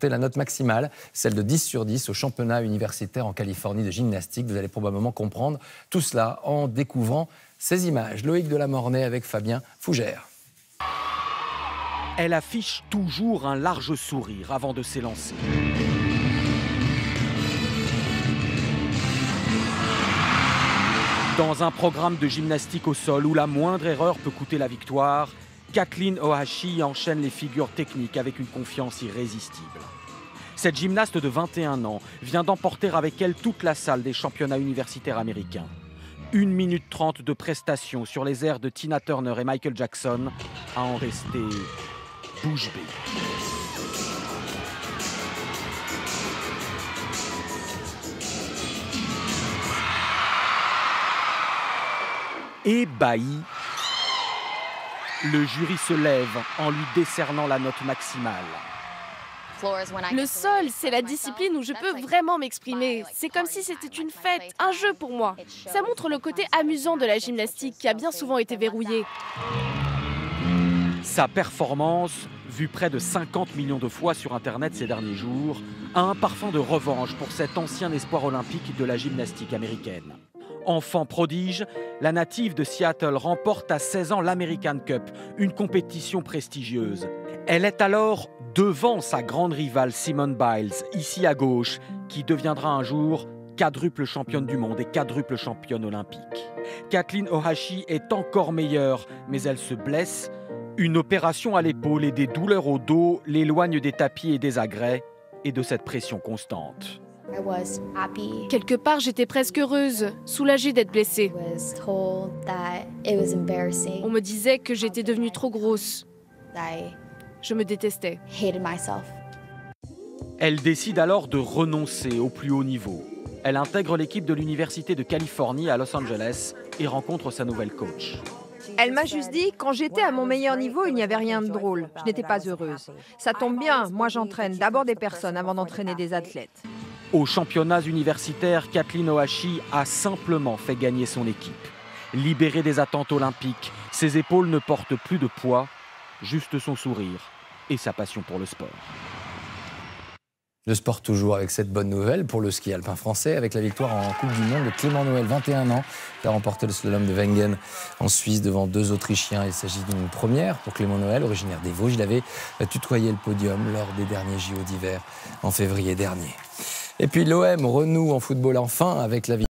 remporté la note maximale, celle de 10 sur 10 au championnat universitaire en Californie de gymnastique. Vous allez probablement comprendre tout cela en découvrant ces images. Loïc Delamornay avec Fabien Fougère. Elle affiche toujours un large sourire avant de s'élancer. Dans un programme de gymnastique au sol où la moindre erreur peut coûter la victoire, Kathleen Ohashi enchaîne les figures techniques avec une confiance irrésistible. Cette gymnaste de 21 ans vient d'emporter avec elle toute la salle des championnats universitaires américains. 1 minute 30 de prestations sur les airs de Tina Turner et Michael Jackson à en rester bouche bée. Ébahi, le jury se lève en lui décernant la note maximale. Le sol, c'est la discipline où je peux vraiment m'exprimer. C'est comme si c'était une fête, un jeu pour moi. Ça montre le côté amusant de la gymnastique qui a bien souvent été verrouillé. Sa performance, vue près de 50 millions de fois sur Internet ces derniers jours, a un parfum de revanche pour cet ancien espoir olympique de la gymnastique américaine. Enfant prodige, la native de Seattle remporte à 16 ans l'American Cup, une compétition prestigieuse. Elle est alors devant sa grande rivale Simone Biles, ici à gauche, qui deviendra un jour quadruple championne du monde et quadruple championne olympique. Kathleen Ohashi est encore meilleure, mais elle se blesse. Une opération à l'épaule et des douleurs au dos l'éloignent des tapis et des agrès et de cette pression constante. Quelque part, j'étais presque heureuse, soulagée d'être blessée. On me disait que j'étais devenue trop grosse. Je me détestais. Elle décide alors de renoncer au plus haut niveau. Elle intègre l'équipe de l'Université de Californie à Los Angeles et rencontre sa nouvelle coach. Elle m'a juste dit, quand j'étais à mon meilleur niveau, il n'y avait rien de drôle. Je n'étais pas heureuse. Ça tombe bien, moi j'entraîne d'abord des personnes avant d'entraîner des athlètes. Aux championnats universitaires, Kathleen Ohashi a simplement fait gagner son équipe. Libérée des attentes olympiques, ses épaules ne portent plus de poids, juste son sourire et sa passion pour le sport. Le sport toujours avec cette bonne nouvelle pour le ski alpin français avec la victoire en Coupe du Monde de Clément Noël, 21 ans, qui a remporté le slalom de Wengen en Suisse devant 2 Autrichiens. Il s'agit d'une première pour Clément Noël, originaire des Vosges. Il avait tutoyé le podium lors des derniers JO d'hiver en février dernier. Et puis l'OM renoue en football enfin avec la victoire.